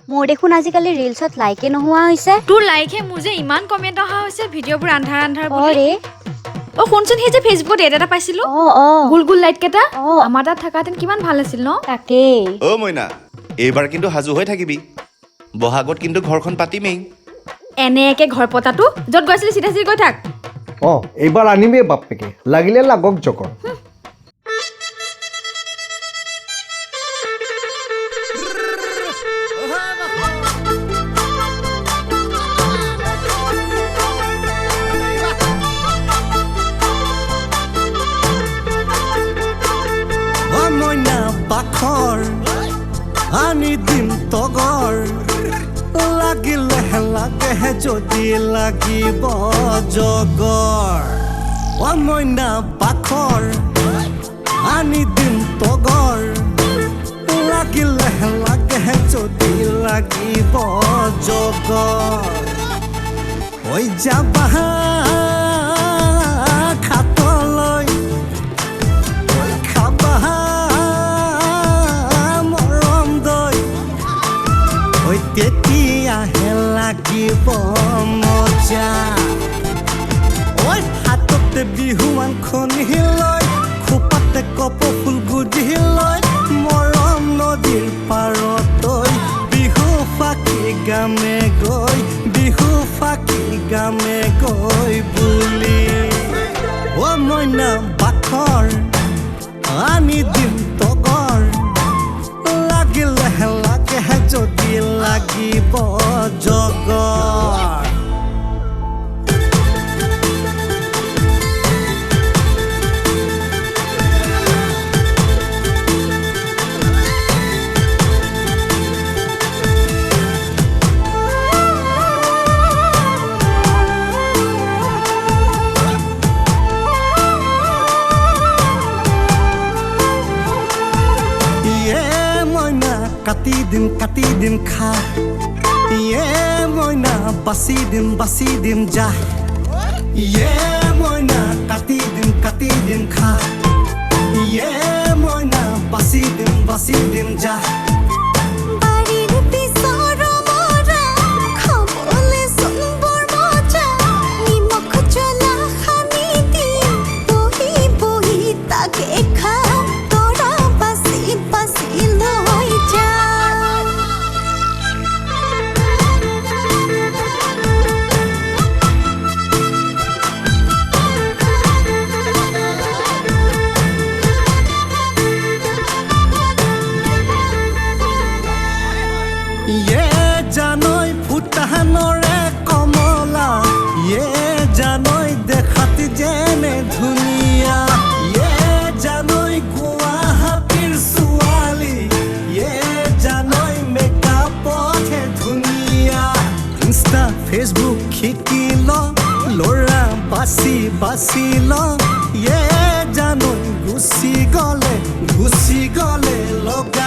মোৰ দেখোন আজিকালি ৰিলছত লাইকে নোহোৱা হৈছে তোৰ লাইকহে মোৰ যে ইমান কমেন্ট অহা হৈছে ভিডিঅ'বোৰ আন্ধাৰ আন্ধাৰ বুলি অৰে অ শুনচোন সেই যে ফেচবুকত এড এটা পাইছিলো গুল গুল লাইট কেটা আমাৰ তাত থাকাতেন কিমান ভাল আছিল ন তাকেই অ মইনা এইবাৰ কিন্তু হাজু হৈ থাকিবি বহাগত কিন্তু ঘৰখন পাতিমেই এনেকে ঘৰ পতাটো য'ত গৈছিলি চিধা চিধি গৈ থাক এইবাৰ আনিমেই বাপেকে লাগিলে লাগক জকৰ Moina Bakhor Ani dim togor Lagile lage jodi lagibo jogor Moina Bakhor Ani dim togor Lagile lage jodi lagibo jogor Oi jabaha khatoloi Oi khabaha তেতিয়া হে লাগিব মজা ঐ হাততে বিহুৱানখন লৈ খোপাতে কপ ফুল গুজি লৈ মৰম নদীৰ পাৰত বিহু ফাকি গামে গৈ বুলি অ মইনা বাখৰ আনি দিম তগৰ লাগিলে যদি লাগিব জগৰ কাটি দিম খা মইনা বাচি দিম যা মইনা কাটি দিম খা মইনা বাচি দিম যা জানৈ ফুটানৰে কমলা জানৈ দেখাত যেনে ধুনীয়া জানৈ গুৱাহাটীৰ ছোৱালী জানৈ মেকআপতহে ধুনীয়া ইনষ্টা ফেচবুক শিকি ল'ৰা বাচি জানৈ গুচি গ'লে লগা